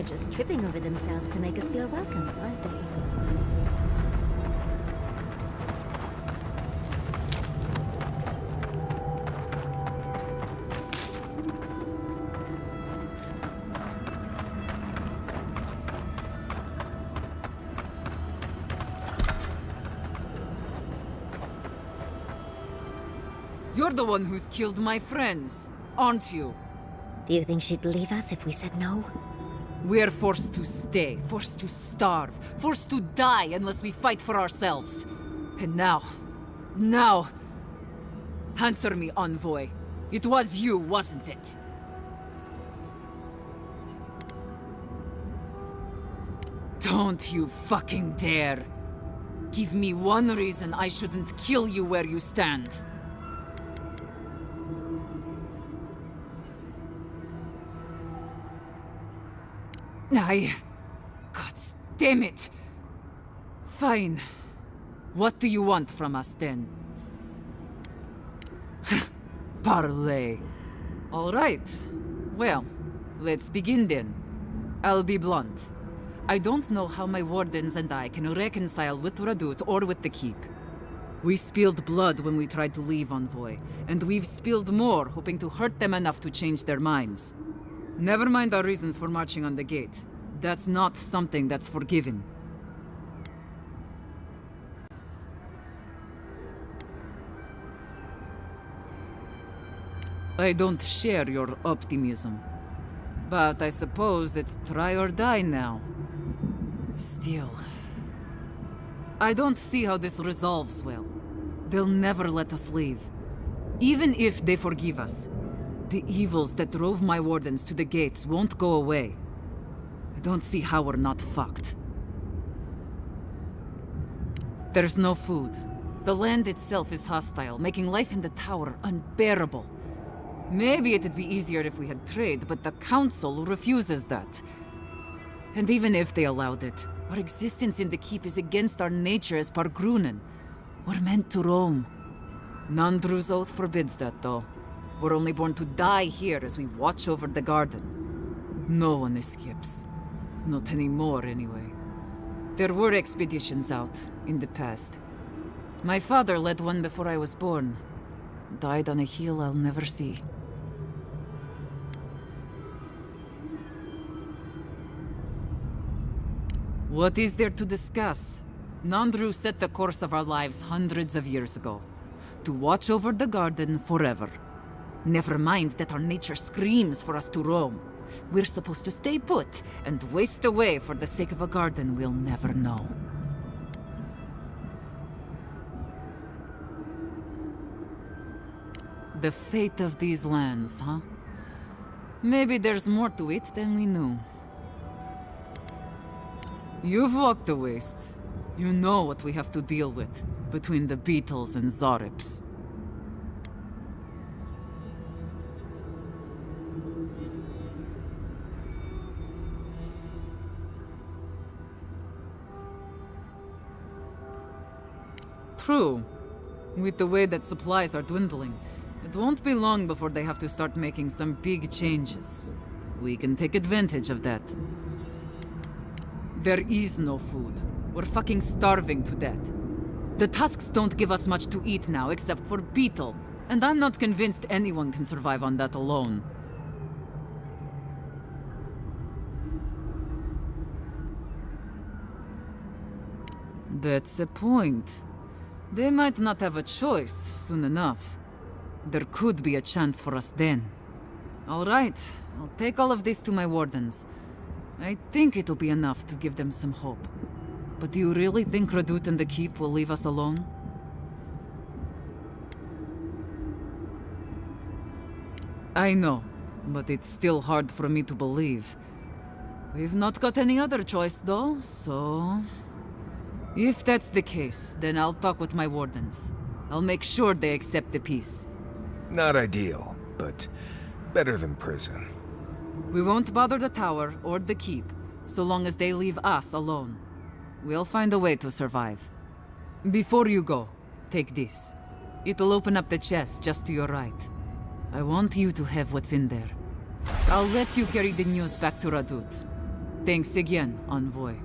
just tripping over themselves to make us feel welcome, aren't they? You're the one who's killed my friends, aren't you? Do you think she'd believe us if we said no? We're forced to stay, forced to starve, forced to die unless we fight for ourselves. And now... Answer me, Envoy. It was you, wasn't it? Don't you fucking dare. Give me one reason I shouldn't kill you where you stand. God damn it! Fine. What do you want from us then? Parley. All right. Well, let's begin then. I'll be blunt. I don't know how my wardens and I can reconcile with Radut or with the Keep. We spilled blood when we tried to leave, Envoy, and we've spilled more hoping to hurt them enough to change their minds. Never mind our reasons for marching on the gate. That's not something that's forgiven. I don't share your optimism. But I suppose it's try or die now. Still... I don't see how this resolves well. They'll never let us leave. Even if they forgive us. The evils that drove my wardens to the gates won't go away. I don't see how we're not fucked. There's no food. The land itself is hostile, making life in the tower unbearable. Maybe it'd be easier if we had trade, but the Council refuses that. And even if they allowed it, our existence in the Keep is against our nature as Pargrunen. We're meant to roam. Nandru's oath forbids that, though. We're only born to die here as we watch over the garden. No one escapes. Not anymore, anyway. There were expeditions out, in the past. My father led one before I was born. Died on a hill I'll never see. What is there to discuss? Nandru set the course of our lives hundreds of years ago. To watch over the garden forever. Never mind that our nature screams for us to roam. We're supposed to stay put and waste away for the sake of a garden we'll never know. The fate of these lands, huh? Maybe there's more to it than we knew. You've walked the wastes. You know what we have to deal with between the beetles and Zorips. True. With the way that supplies are dwindling, it won't be long before they have to start making some big changes. We can take advantage of that. There is no food. We're fucking starving to death. The tusks don't give us much to eat now except for beetle, and I'm not convinced anyone can survive on that alone. That's a point. They might not have a choice soon enough. There could be a chance for us then. All right, I'll take all of this to my wardens. I think it'll be enough to give them some hope. But do you really think Radut and the Keep will leave us alone? I know, but it's still hard for me to believe. We've not got any other choice though, so... If that's the case, then I'll talk with my wardens. I'll make sure they accept the peace. Not ideal, but better than prison. We won't bother the tower or the keep, so long as they leave us alone. We'll find a way to survive. Before you go, take this. It'll open up the chest just to your right. I want you to have what's in there. I'll let you carry the news back to Radut. Thanks again, Envoy.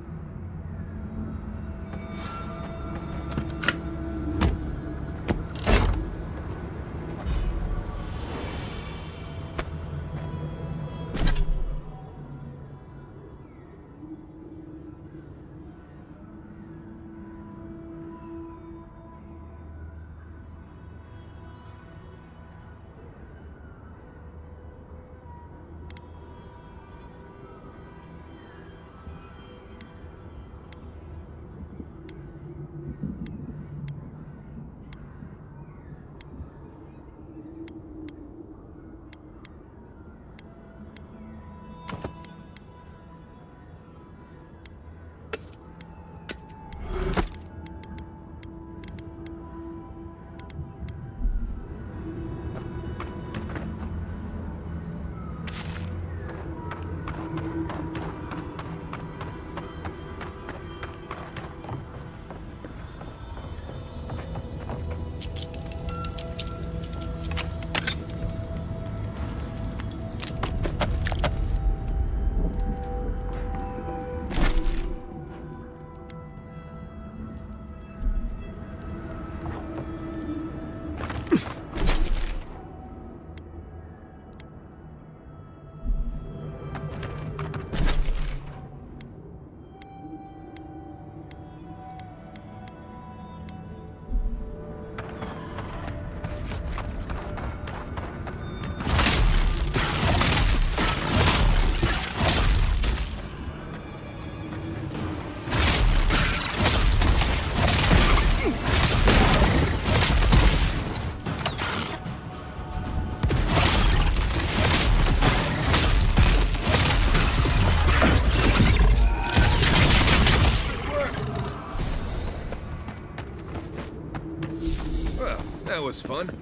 That was fun.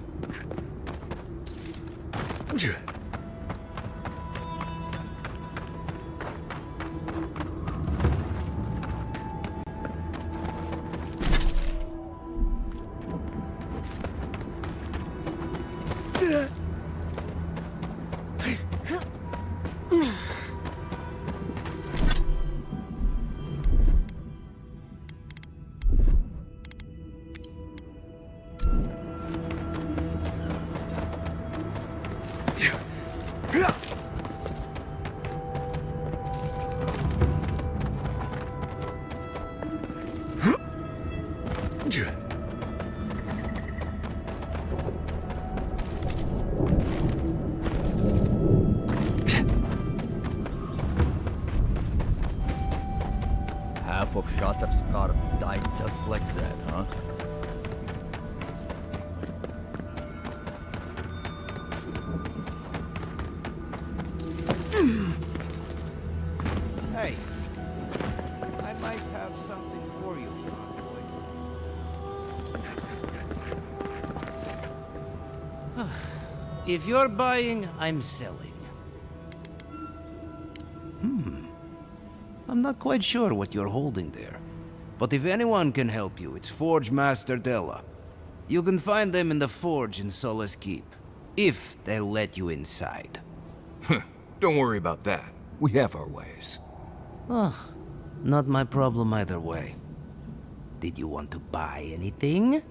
Half of Shatab's car died just like that, huh? Hey, I might have something for you, boy. If you're buying, I'm selling. I'm not quite sure what you're holding there. But if anyone can help you, it's Forge Master Della. You can find them in the forge in Solace Keep, if they'll let you inside. Don't worry about that. We have our ways. Not my problem either way. Did you want to buy anything?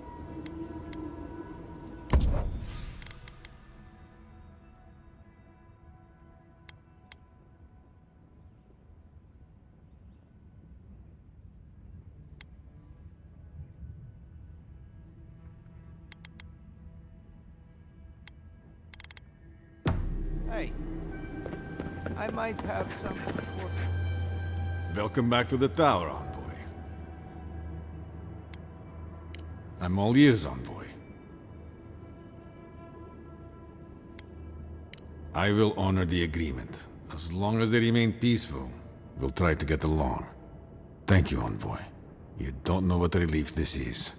Hey, I might have something for you. Welcome back to the tower, Envoy. I'm all ears, Envoy. I will honor the agreement. As long as they remain peaceful, we'll try to get along. Thank you, Envoy. You don't know what a relief this is.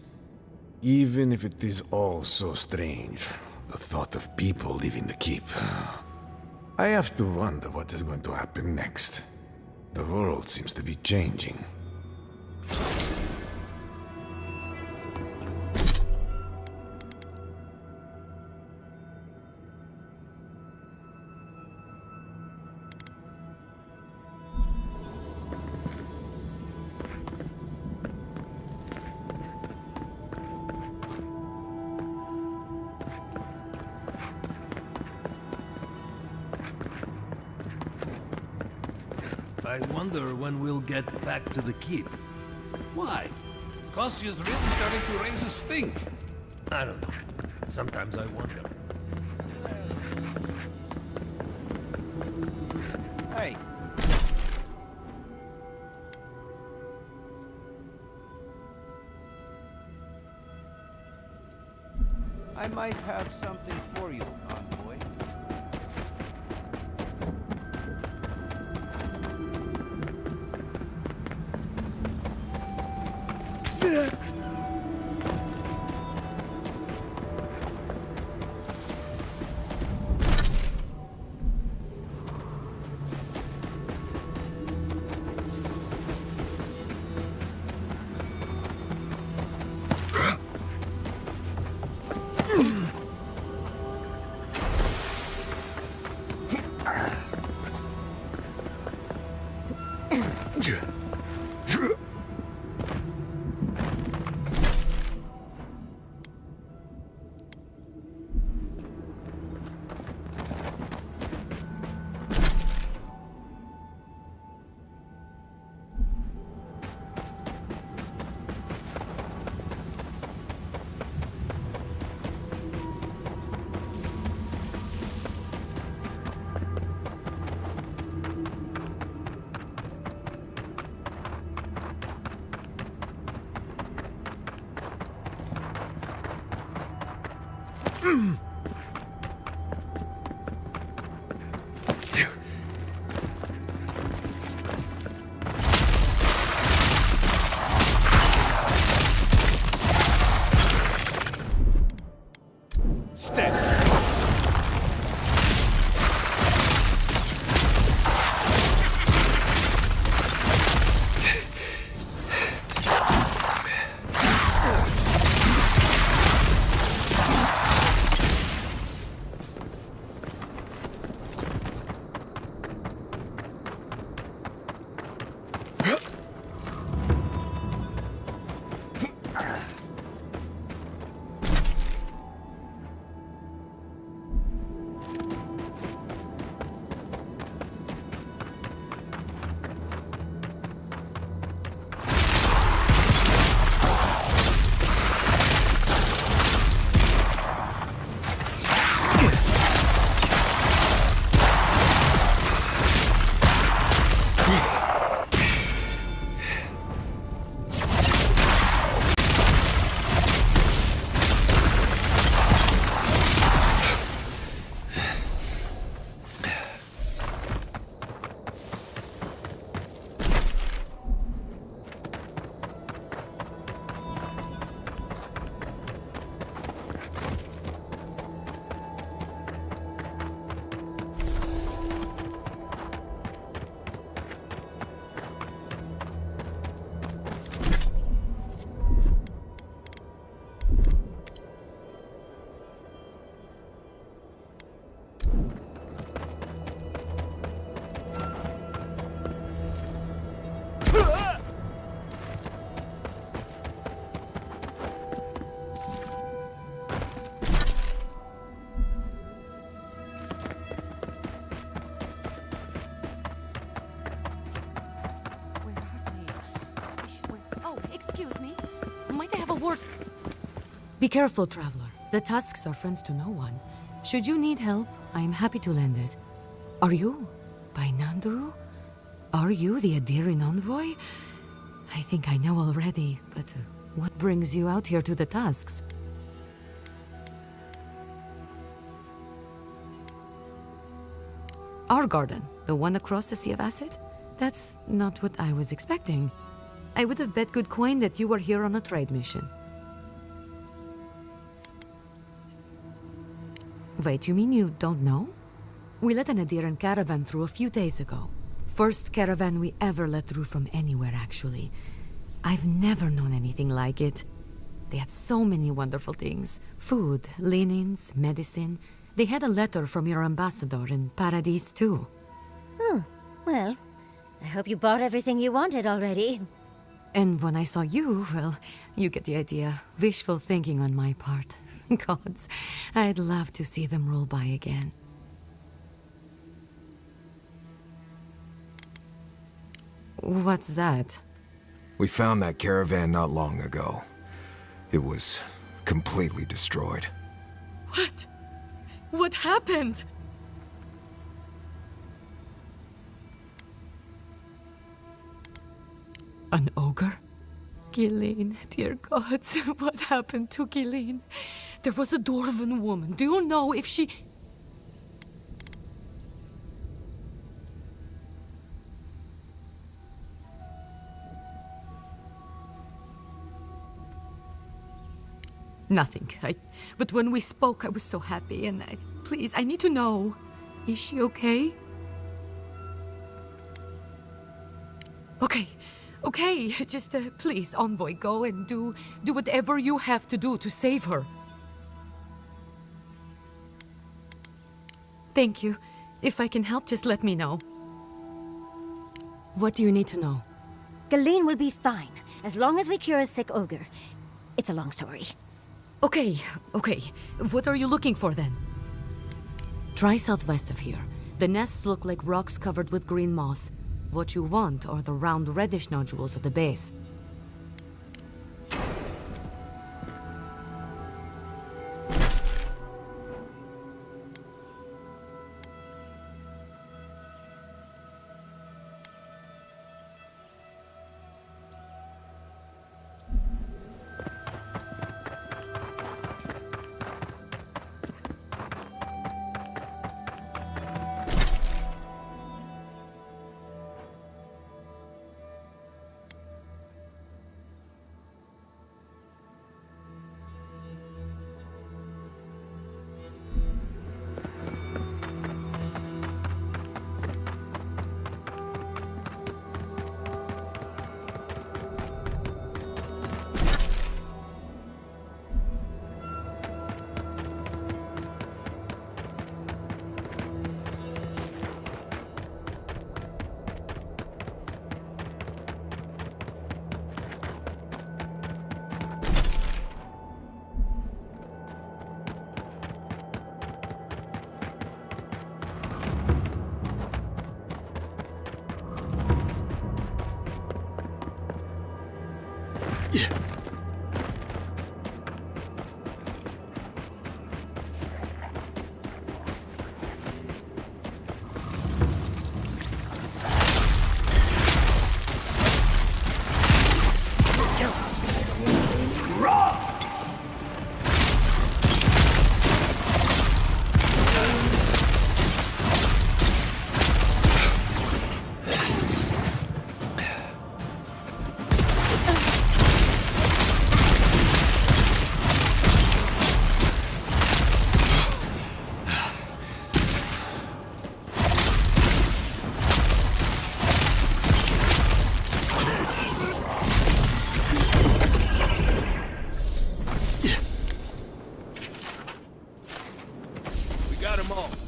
Even if it is all so strange, the thought of people leaving the keep. I have to wonder what is going to happen next. The world seems to be changing. I wonder when we'll get back to the keep. Why? Kostyu's really starting to raise a stink. I don't know. Sometimes I wonder. Hey. I might have something for you, envoy. Be careful, traveler. The tusks are friends to no one. Should you need help, I am happy to lend it. Are you by Nanduru? Are you the Adiran envoy? I think I know already, but what brings you out here to the tusks? Our garden, the one across the Sea of Acid? That's not what I was expecting. I would have bet good coin that you were here on a trade mission. Wait, you mean you don't know? We let an Adiran caravan through a few days ago. First caravan we ever let through from anywhere, actually. I've never known anything like it. They had so many wonderful things. Food, linens, medicine. They had a letter from your ambassador in Paradise, too. Well, I hope you bought everything you wanted already. And when I saw you, well, you get the idea. Wishful thinking on my part. Gods, I'd love to see them roll by again. What's that? We found that caravan not long ago. It was completely destroyed. What? What happened? An ogre? Ghislaine, dear gods, what happened to Ghislaine? There was a dwarven woman. Do you know if she... Nothing. But when we spoke, I was so happy, and please, I need to know. Is she okay? Okay. Just please, Envoy, go and do whatever you have to do to save her. Thank you. If I can help, just let me know. What do you need to know? Galeen will be fine, as long as we cure a sick ogre. It's a long story. Okay. What are you looking for then? Try southwest of here. The nests look like rocks covered with green moss. What you want are the round reddish nodules at the base.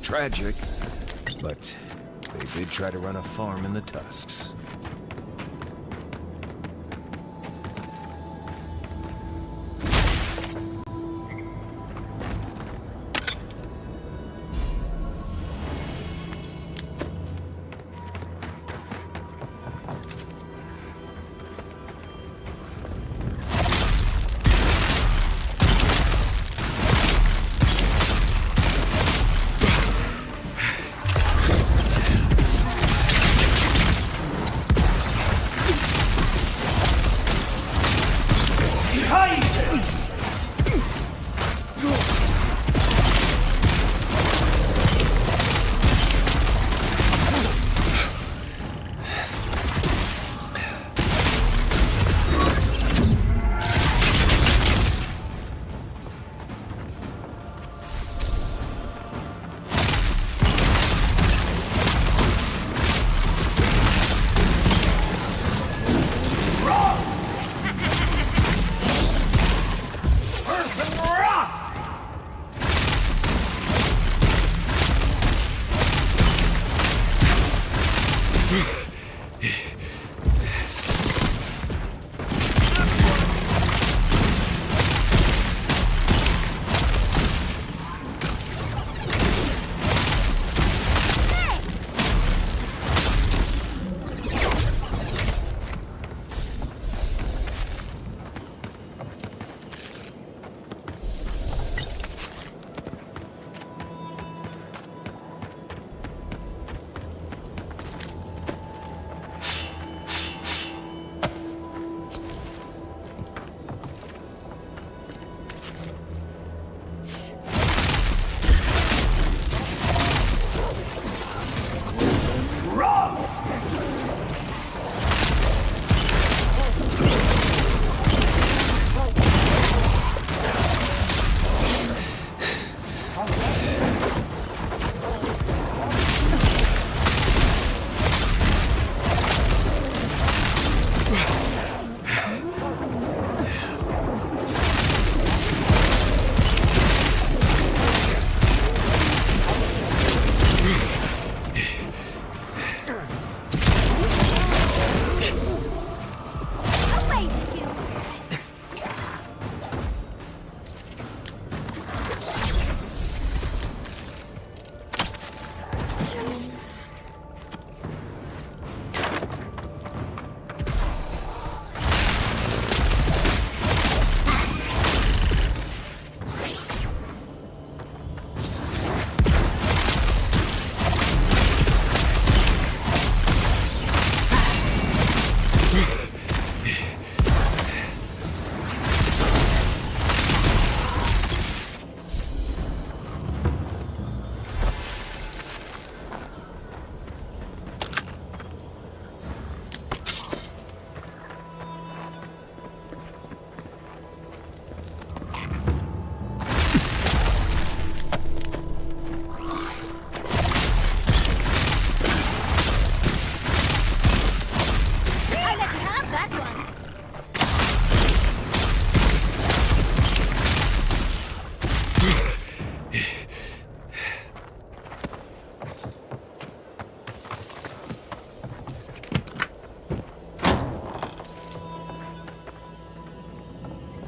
Tragic, but they did try to run a farm in the Tusks.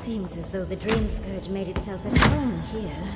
Seems as though the Dream Scourge made itself at home here.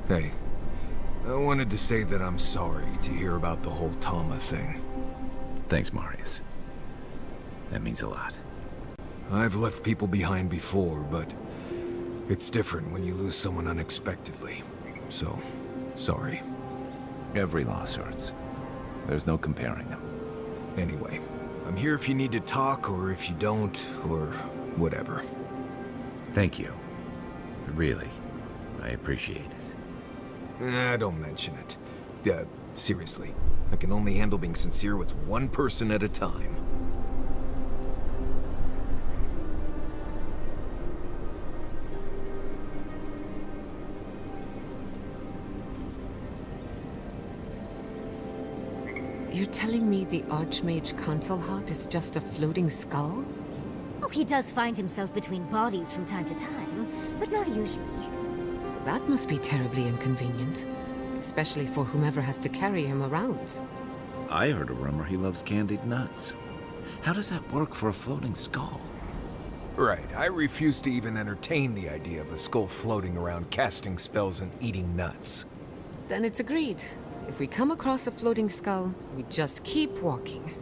Hey, I wanted to say that I'm sorry to hear about the whole Tama thing. Thanks, Marius. That means a lot. I've left people behind before, but it's different when you lose someone unexpectedly. So, sorry. Every loss hurts. There's no comparing them. Anyway, I'm here if you need to talk, or if you don't, or whatever. Thank you. Really, I appreciate it. Don't mention it. Yeah, seriously. I can only handle being sincere with one person at a time. You're telling me the Archmage Console Hut is just a floating skull? Oh, he does find himself between bodies from time to time, but not usually. That must be terribly inconvenient, especially for whomever has to carry him around. I heard a rumor he loves candied nuts. How does that work for a floating skull? Right, I refuse to even entertain the idea of a skull floating around casting spells and eating nuts. Then it's agreed. If we come across a floating skull, we just keep walking.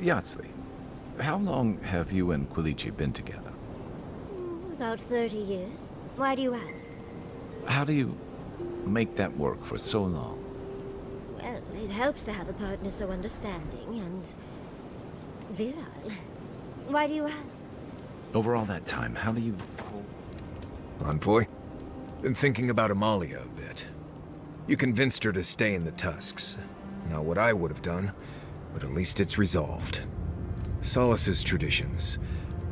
Yatsley, how long have you and Quilici been together? About 30 years. Why do you ask? How do you make that work for so long? Well, it helps to have a partner so understanding and virile. Why do you ask? Over all that time, how do you... Envoy? Been thinking about Amalia a bit. You convinced her to stay in the Tusks. Not what I would have done, but at least it's resolved. Solace's traditions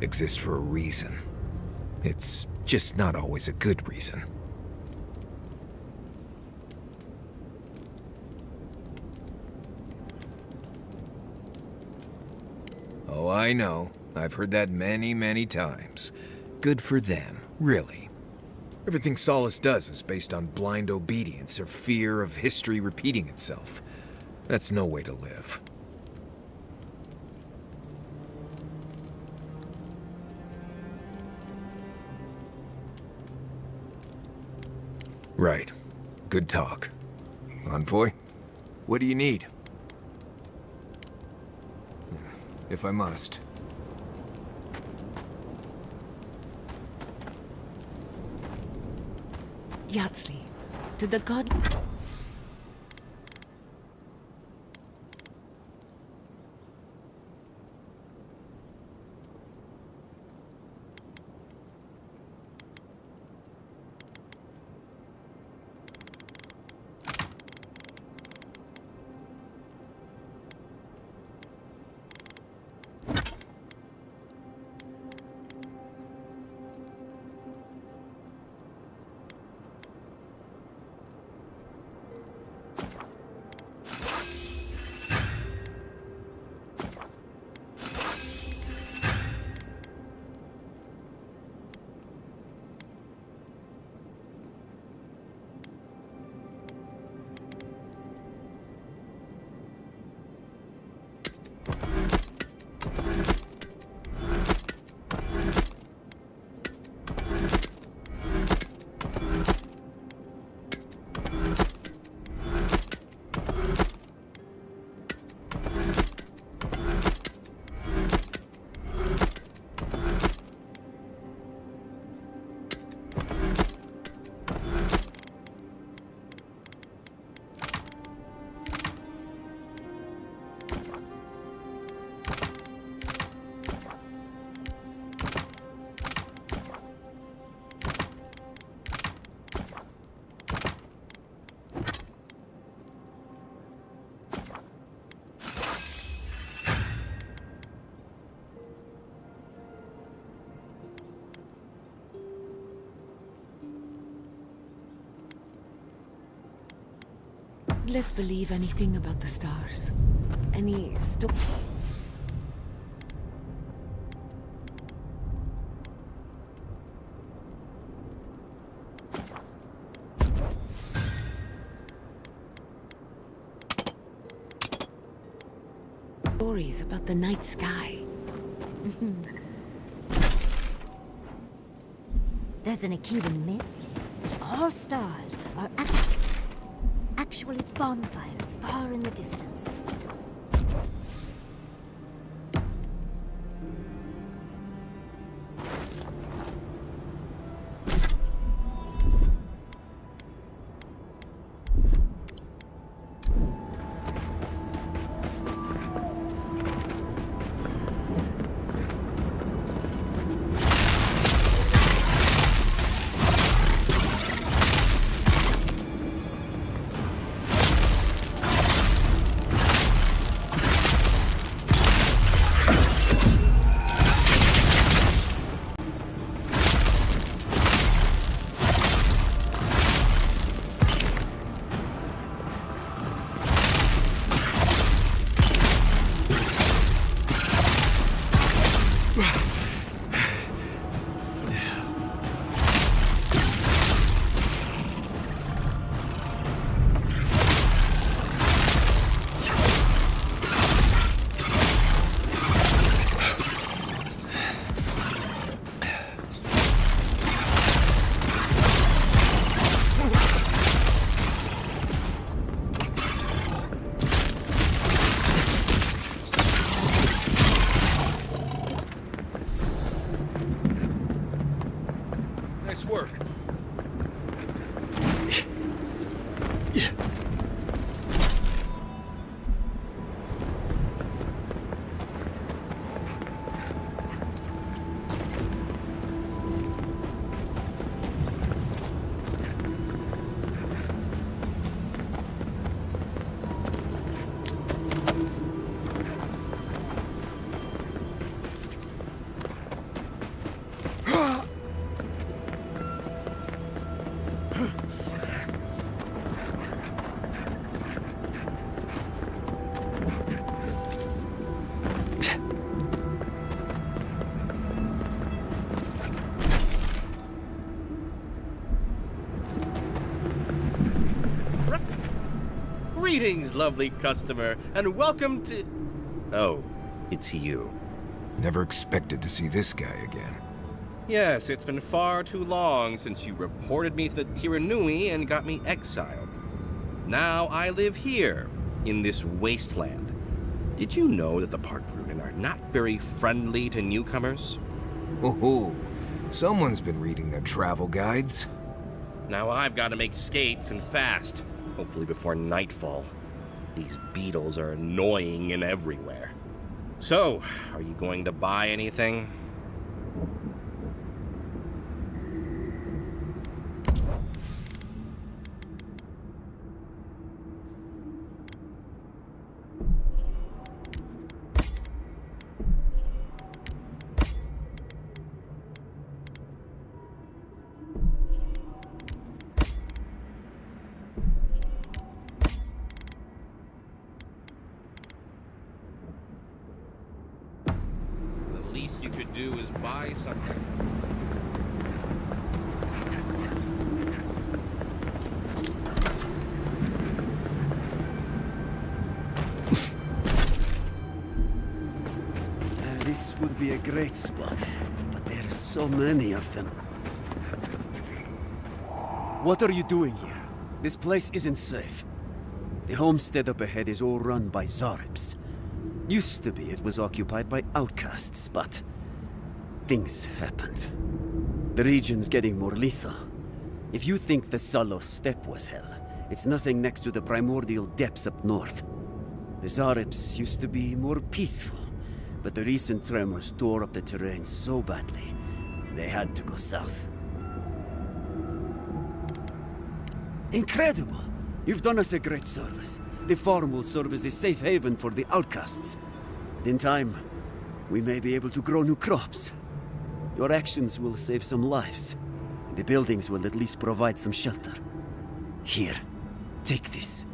exist for a reason. It's just not always a good reason. Oh, I know. I've heard that many, many times. Good for them, really. Everything Solace does is based on blind obedience or fear of history repeating itself. That's no way to live. Right. Good talk. Envoy, what do you need? If I must. Yatsley, did the god... Let's believe anything about the stars. Any stories about the night sky. There's an Akedan myth that all stars are actually bonfires far in the distance. Nice work. Greetings, lovely customer, and welcome to... Oh, it's you. Never expected to see this guy again. Yes, it's been far too long since you reported me to the Tiranui and got me exiled. Now I live here, in this wasteland. Did you know that the Park Runen are not very friendly to newcomers? Oh, someone's been reading their travel guides. Now I've got to make skates and fast, hopefully before nightfall. These beetles are annoying and everywhere. So, are you going to buy anything? The least you could do is buy something. This would be a great spot, but there's so many of them. What are you doing here? This place isn't safe. The homestead up ahead is all run by Zaribs. Used to be it was occupied by outcasts, but things happened. The region's getting more lethal. If you think the Salos steppe was hell, it's nothing next to the primordial depths up north. The Zaribs used to be more peaceful, but the recent tremors tore up the terrain so badly, they had to go south. Incredible! You've done us a great service. The farm will serve as a safe haven for the outcasts. And in time, we may be able to grow new crops. Your actions will save some lives, and the buildings will at least provide some shelter. Here, take this.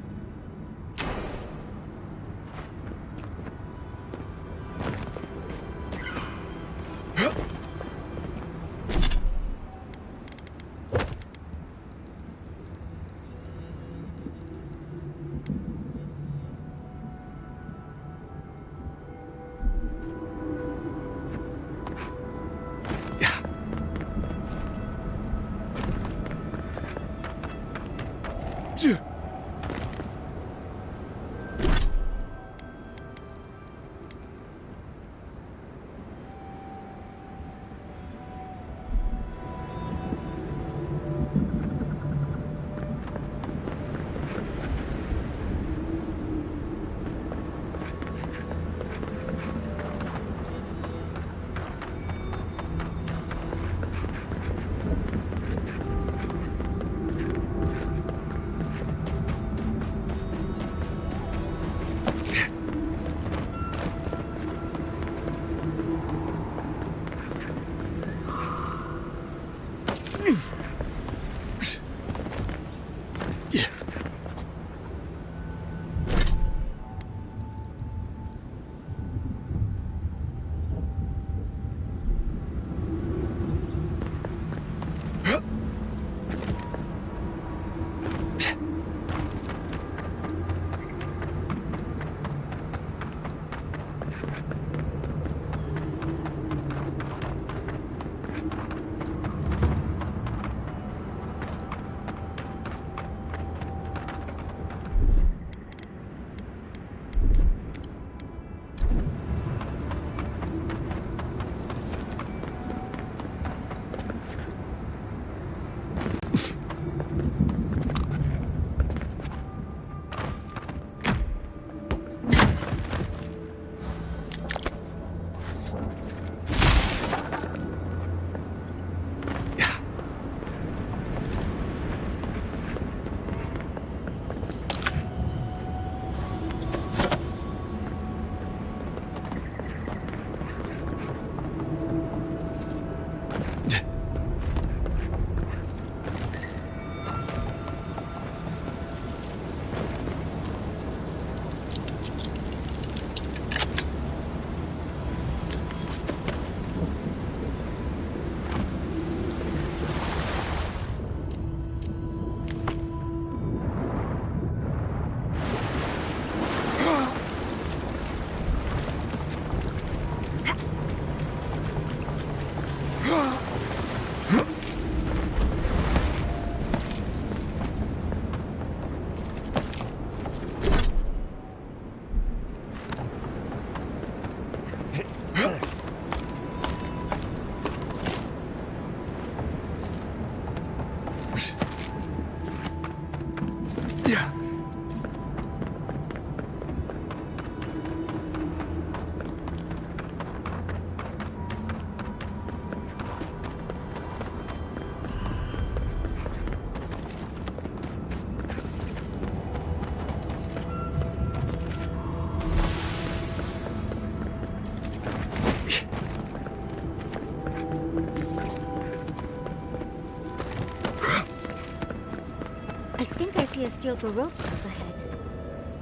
see a steel baroque up ahead.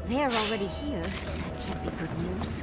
They're already here. That can't be good news.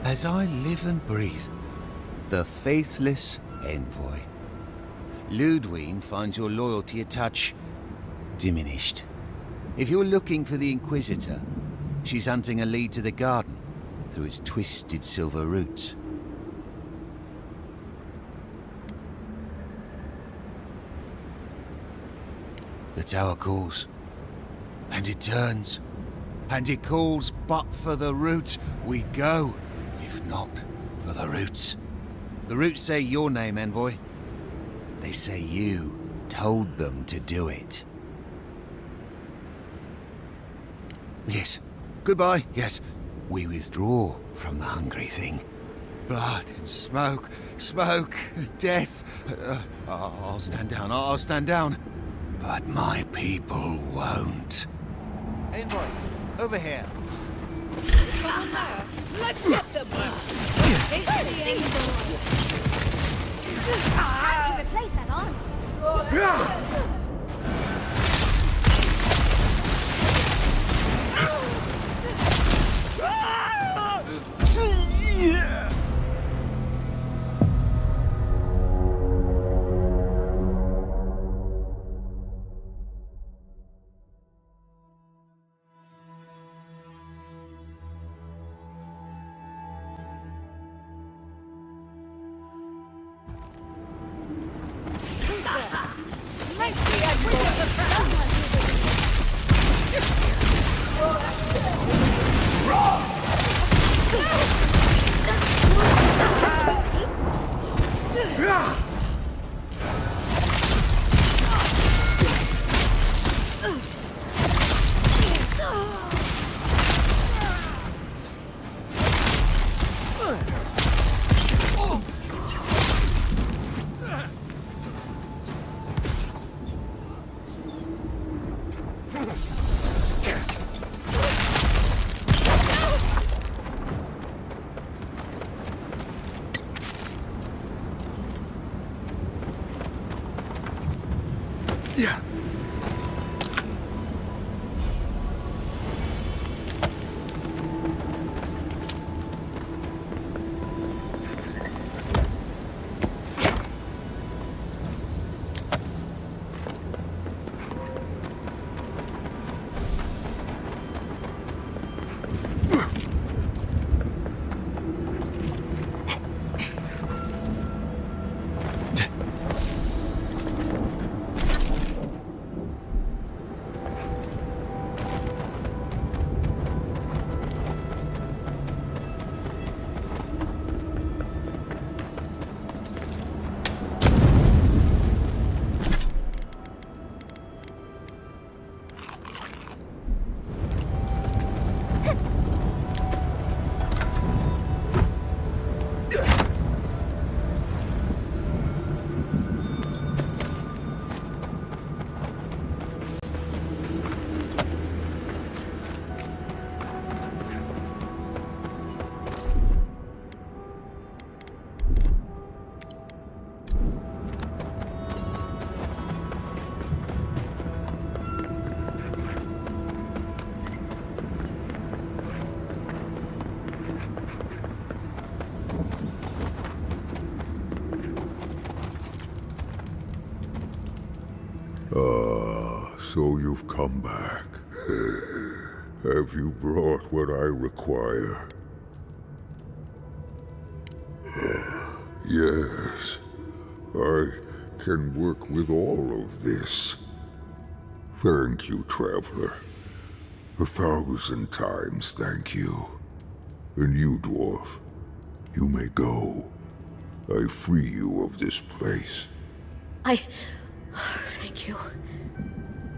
As I live and breathe, the faithless envoy. Ludwine finds your loyalty a touch diminished. If you're looking for the Inquisitor, she's hunting a lead to the garden through its twisted silver roots. The tower calls, and it turns, and it calls, but for the roots we go. If not for the roots. The roots say your name, envoy. They say you told them to do it. Yes. Goodbye. Yes. We withdraw from the hungry thing. Blood and smoke. Smoke. Death. I'll stand down. I'll stand down. But my people won't. Envoy, over here. Let's get them! How did you replace that arm? Yeah. So you've come back. Have you brought what I require? Yes. I can work with all of this. Thank you, Traveler. 1,000 times thank you. And you, Dwarf, you may go. I free you of this place. Thank you.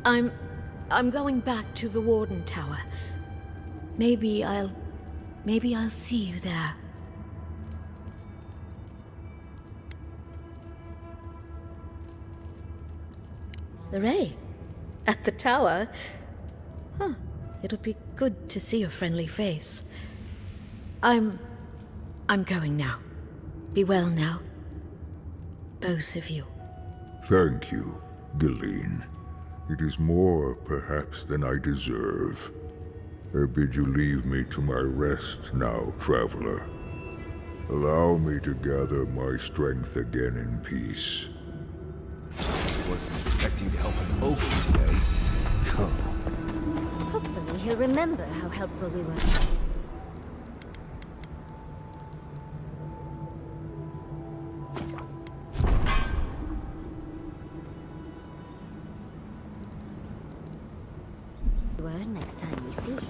I'm I'm going back to the Warden Tower. Maybe I'll see you there. The Ray? At the tower? Huh. It'll be good to see a friendly face. I'm going now. Be well now. Both of you. Thank you, Galeen. It is more, perhaps, than I deserve. I bid you leave me to my rest now, traveler. Allow me to gather my strength again in peace. I wasn't expecting to help an ogre today. Hopefully he'll remember how helpful we were. Next time we see him.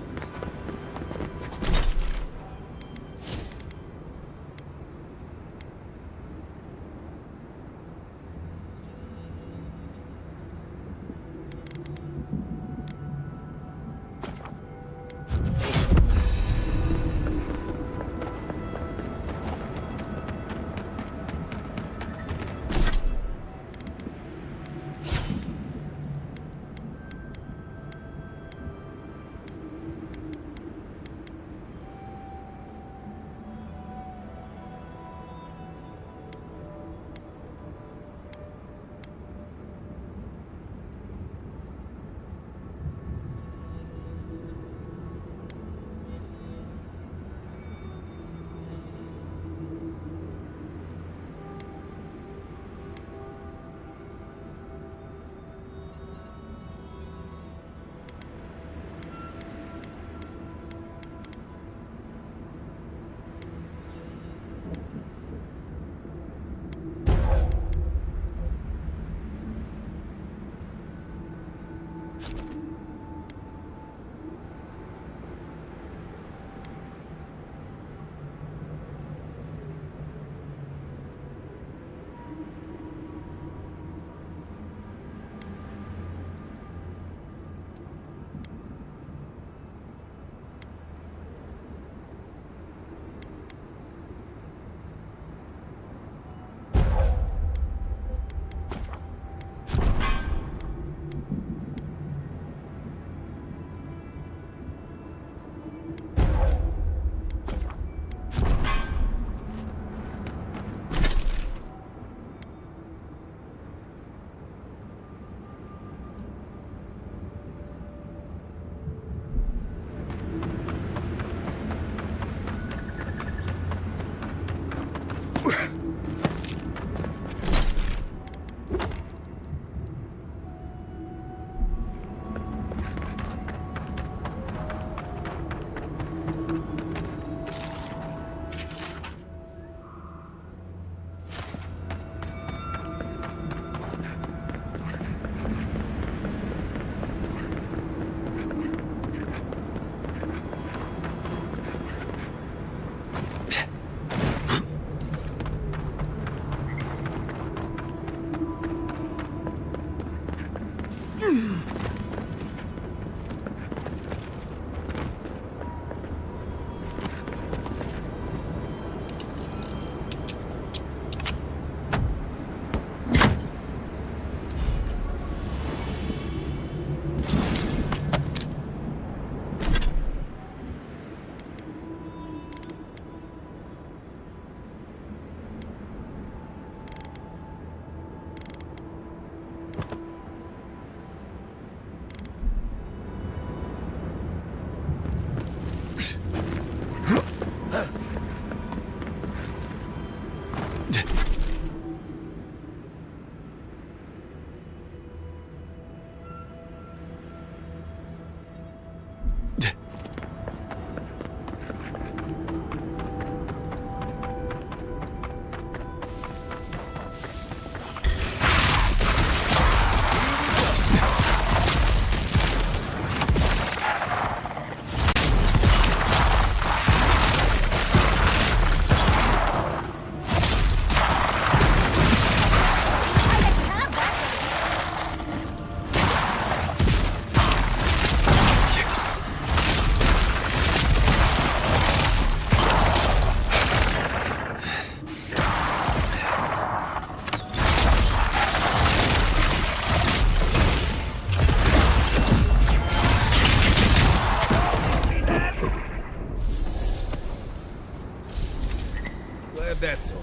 Glad that's over.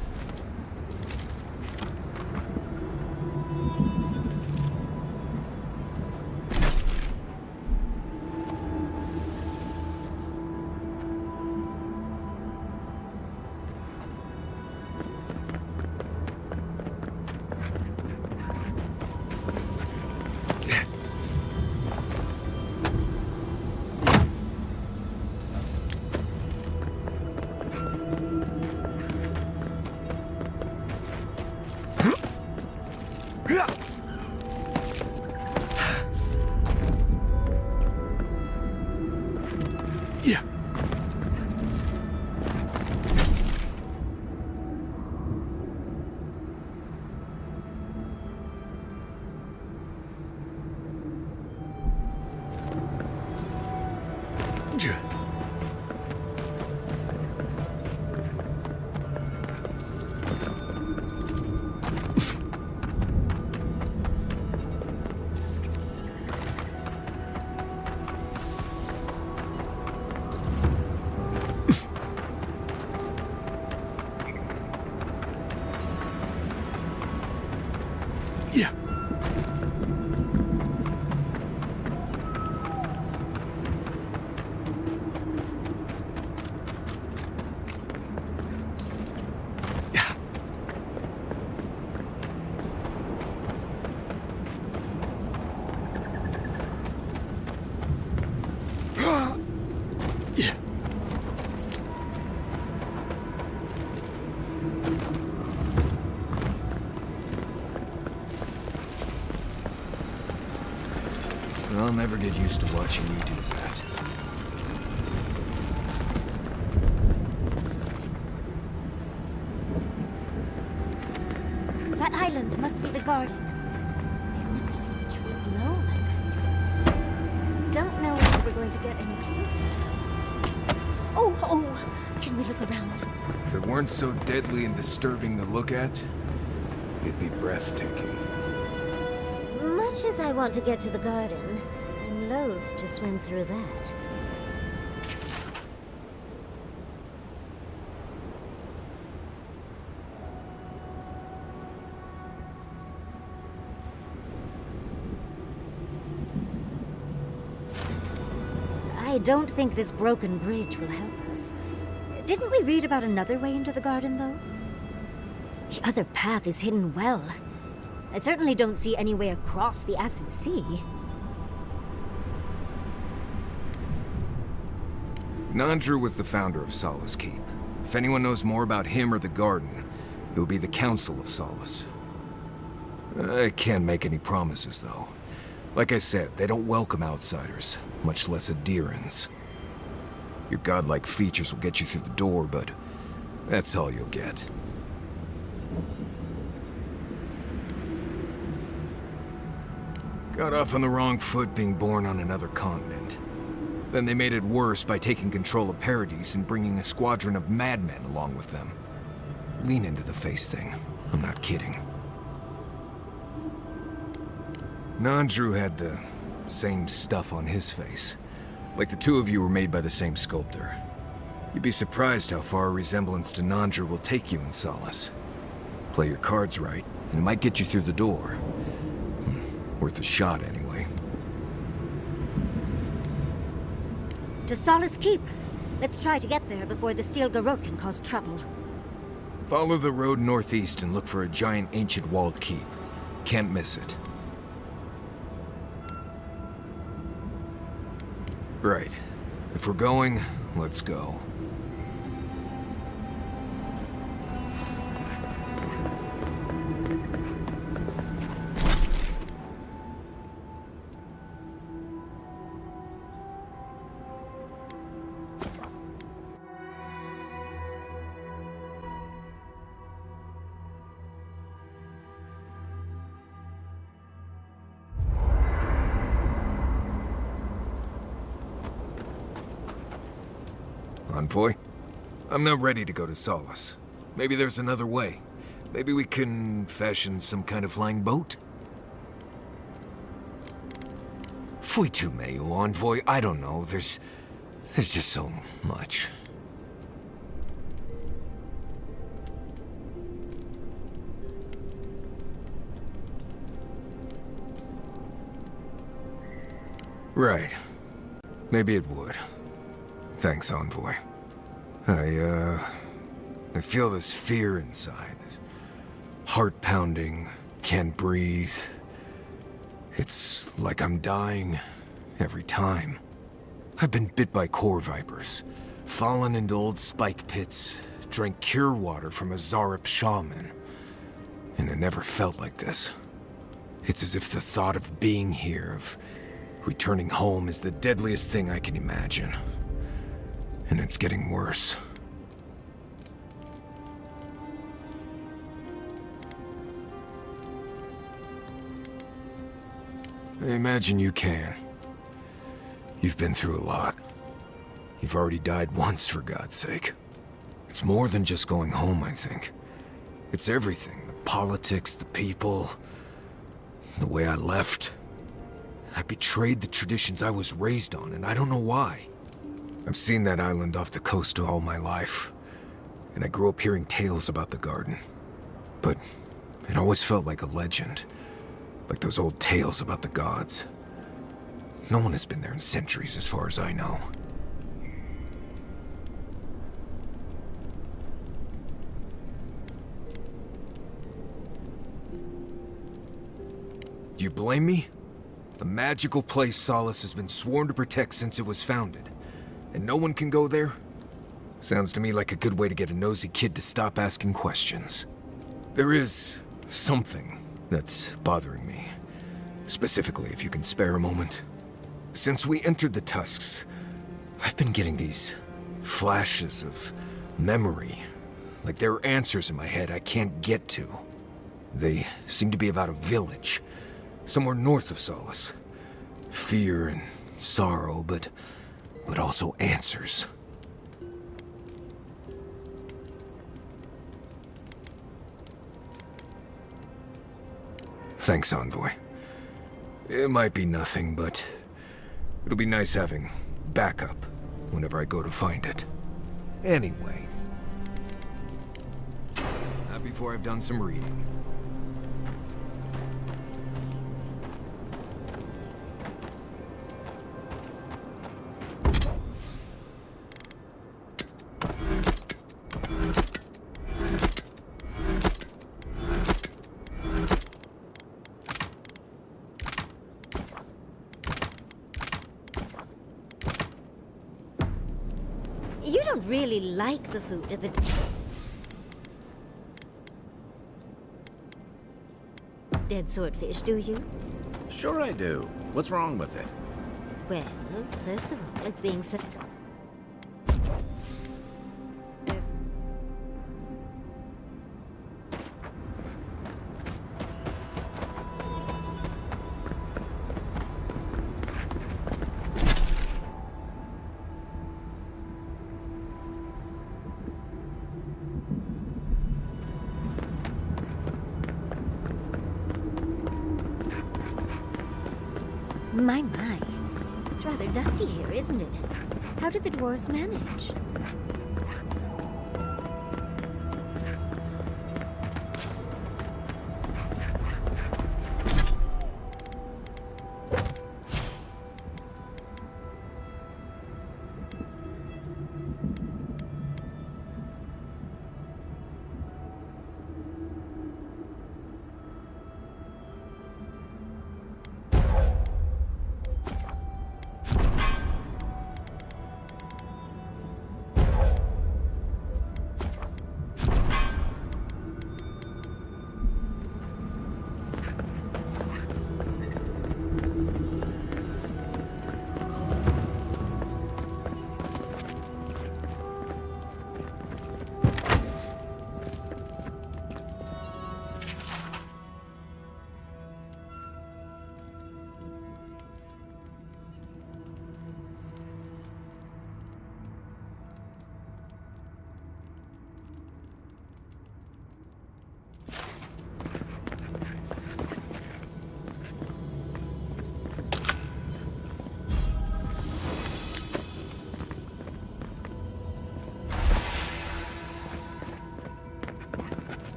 I'll never get used to watching you do that. That island must be the garden. I've never seen a tree glow like that. Don't know if we're going to get any closer. Oh, can we look around? If it weren't so deadly and disturbing to look at, it'd be breathtaking. Much as I want to get to the garden, I'm loath to swim through that. I don't think this broken bridge will help us. Didn't we read about another way into the garden, though? The other path is hidden well. I certainly don't see any way across the acid sea. Nandru was the founder of Solace Keep. If anyone knows more about him or the garden, it would be the Council of Solace. I can't make any promises, though. Like I said, they don't welcome outsiders, much less adherents. Your godlike features will get you through the door, but that's all you'll get. Got off on the wrong foot being born on another continent. Then they made it worse by taking control of Paradise and bringing a squadron of madmen along with them. Lean into the face thing. I'm not kidding. Nandru had the same stuff on his face. Like the two of you were made by the same sculptor. You'd be surprised how far a resemblance to Nandru will take you in Solace. Play your cards right, and it might get you through the door. Worth a shot, anyway. To Solace Keep. Let's try to get there before the Steel Garrote can cause trouble. Follow the road northeast and look for a giant ancient walled keep. Can't miss it. Right. If we're going, let's go. Envoy? I'm not ready to go to Solace. Maybe there's another way. Maybe we can fashion some kind of flying boat? Fui tu meio, Envoy. I don't know. There's just so much. Right. Maybe it would. Thanks, Envoy. I feel this fear inside. This heart pounding, can't breathe. It's like I'm dying every time. I've been bit by core vipers, fallen into old spike pits, drank cure water from a Zarep shaman. And it never felt like this. It's as if the thought of being here, of returning home, is the deadliest thing I can imagine. And it's getting worse. I imagine you can. You've been through a lot. You've already died once, for God's sake. It's more than just going home, I think. It's everything. The politics, the people, the way I left. I betrayed the traditions I was raised on, and I don't know why. I've seen that island off the coast all my life, and I grew up hearing tales about the garden. But it always felt like a legend, like those old tales about the gods. No one has been there in centuries, as far as I know. Do you blame me? A magical place Solace has been sworn to protect since it was founded. And no one can go there? Sounds to me like a good way to get a nosy kid to stop asking questions. There is something that's bothering me. Specifically, if you can spare a moment. Since we entered the Tusks, I've been getting these flashes of memory. Like there are answers in my head I can't get to. They seem to be about a village, somewhere north of Solace. Fear and sorrow, but also answers. Thanks, Envoy. It might be nothing, but it'll be nice having backup whenever I go to find it. Anyway. Not before I've done some reading. You don't really like the food at the... Dead swordfish, do you? Sure I do. What's wrong with it? Well, first of all, it's being so... My. It's rather dusty here, isn't it? How did the dwarves manage?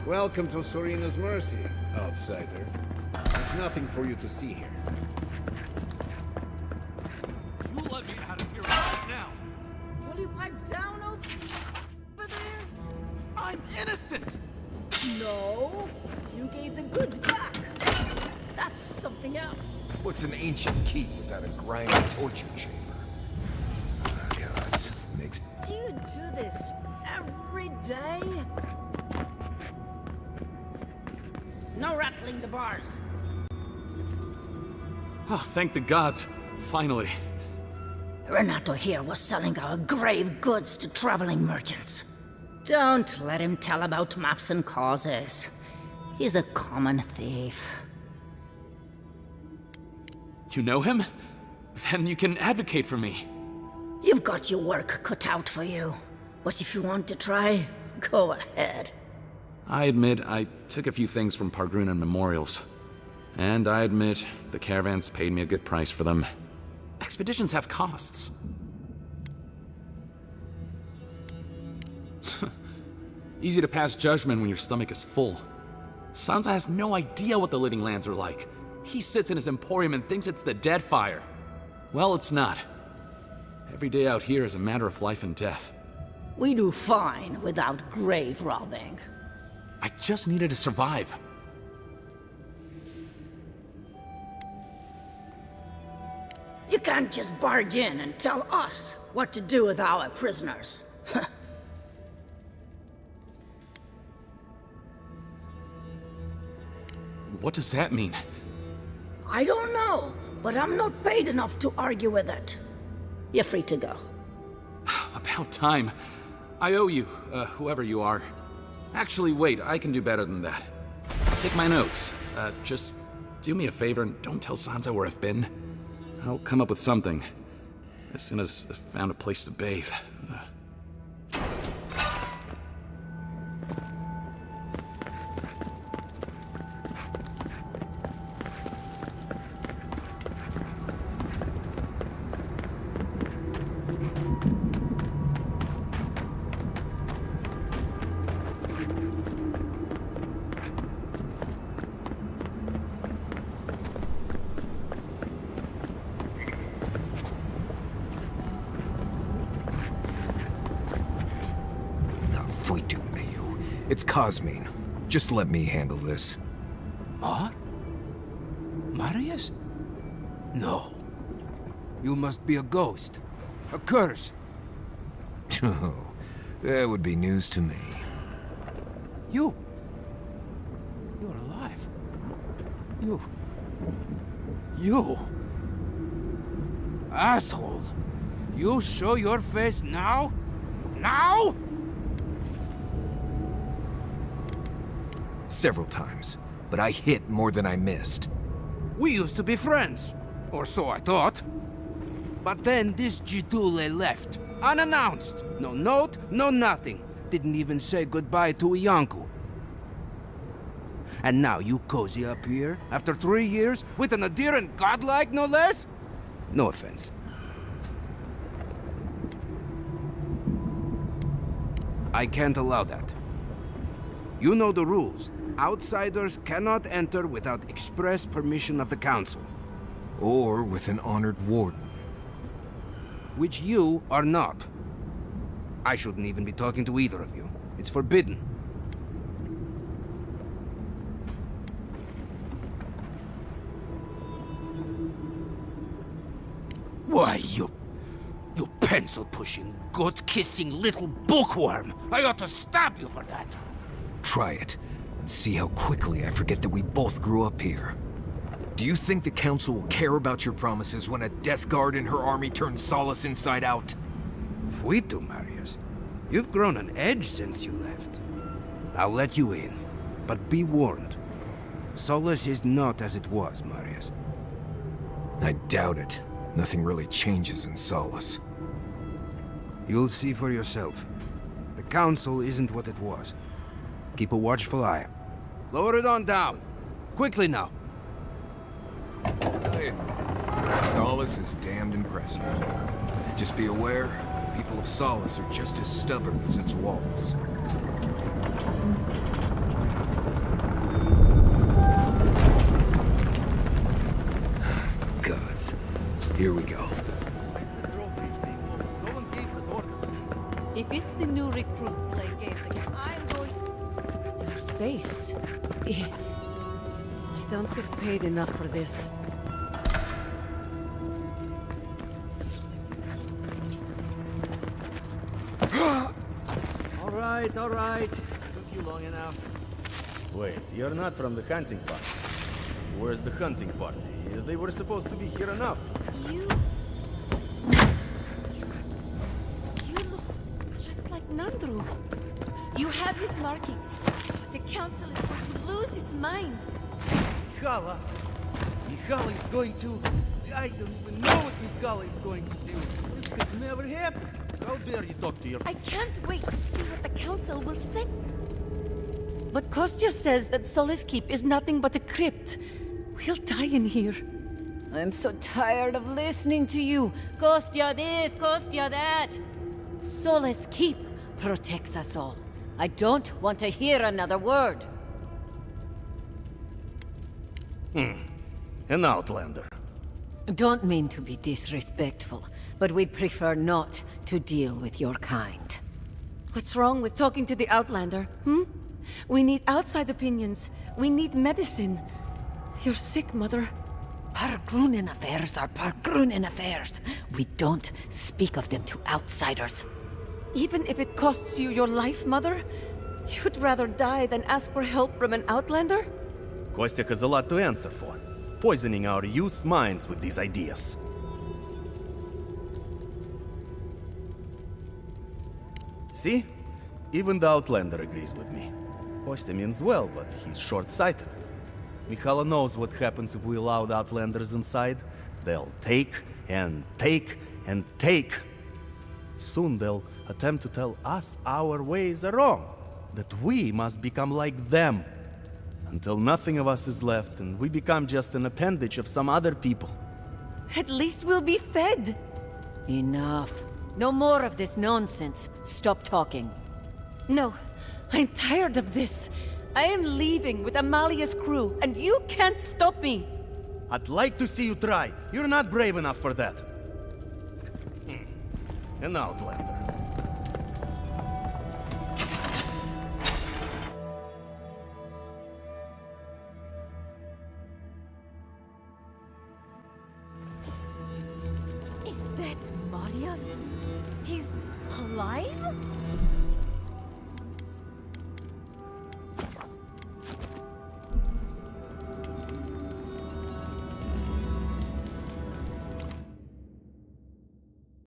Welcome to Serena's Mercy, outsider. There's nothing for you to see here. You let me out of here right now. Will you pipe down over there? I'm innocent. No, you gave the goods back. That's something else. What's an ancient keep without a grinding torture chamber? Oh, God, makes... Do you do this every day? No rattling the bars. Oh, thank the gods. Finally. Renato here was selling our grave goods to traveling merchants. Don't let him tell about maps and causes. He's a common thief. You know him? Then you can advocate for me. You've got your work cut out for you. But if you want to try, go ahead. I admit I took a few things from Pargrunan memorials. And I admit the caravans paid me a good price for them. Expeditions have costs. Easy to pass judgment when your stomach is full. Sansa has no idea what the living lands are like. He sits in his emporium and thinks it's the Deadfire. Well, it's not. Every day out here is a matter of life and death. We do fine without grave robbing. I just needed to survive. You can't just barge in and tell us what to do with our prisoners. What does that mean? I don't know, but I'm not paid enough to argue with it. You're free to go. About time. I owe you, whoever you are. Actually, wait, I can do better than that. Take my notes. Just do me a favor and don't tell Sansa where I've been. I'll come up with something. As soon as I've found a place to bathe. It's Cosmine. Just let me handle this. What? Marius? No. You must be a ghost. A curse. Oh, that would be news to me. You're alive. You... Asshole! You show your face now? Now? Several times, but I hit more than I missed. We used to be friends, or so I thought. But then this Jidule left, unannounced. No note, no nothing. Didn't even say goodbye to Iancu. And now you cozy up here, after 3 years, with an adherent godlike, no less? No offense. I can't allow that. You know the rules. Outsiders cannot enter without express permission of the Council. Or with an honored warden. Which you are not. I shouldn't even be talking to either of you. It's forbidden. Why, you pencil-pushing, goat-kissing little bookworm! I ought to stab you for that! Try it, and see how quickly I forget that we both grew up here. Do you think the Council will care about your promises when a Death Guard and her army turns Solace inside out? Fuito, Marius. You've grown an edge since you left. I'll let you in, but be warned. Solace is not as it was, Marius. I doubt it. Nothing really changes in Solace. You'll see for yourself. The Council isn't what it was. Keep a watchful eye. Lower it on down. Quickly now. I admit it. Solace is damned impressive. Just be aware, the people of Solace are just as stubborn as its walls. Here we go. If it's the new recruit playing games, I'm going to... Your face. I don't get paid enough for this. All right. Took you long enough. Wait, you're not from the hunting party. Where's the hunting party? They were supposed to be here enough. You look just like Nandru. You have his markings. The council is going to lose its mind. Mihala is going to... I don't even know what Mihala is going to do. This has never happened. How dare you talk to your... I can't wait to see what the council will say. But Kostya says that Solace Keep is nothing but a crypt. We'll die in here. I'm so tired of listening to you. Kostya this, Kostya that. Solace Keep protects us all. I don't want to hear another word. An outlander. Don't mean to be disrespectful, but we'd prefer not to deal with your kind. What's wrong with talking to the Outlander, hmm? We need outside opinions. We need medicine. You're sick, Mother. Pargrunen affairs are Pargrunen affairs. We don't speak of them to outsiders. Even if it costs you your life, Mother? You'd rather die than ask for help from an Outlander? Kostya has a lot to answer for. Poisoning our youth's minds with these ideas. See? Even the Outlander agrees with me. Kostya means well, but he's short-sighted. Mihala knows what happens if we allow the Outlanders inside. They'll take and take and take. Soon they'll attempt to tell us our ways are wrong, that we must become like them. Until nothing of us is left and we become just an appendage of some other people. At least we'll be fed. Enough. No more of this nonsense. Stop talking. No, I'm tired of this. I am leaving with Amalia's crew, and you can't stop me. I'd like to see you try. You're not brave enough for that. An Outlander. Is that Marius? He's alive?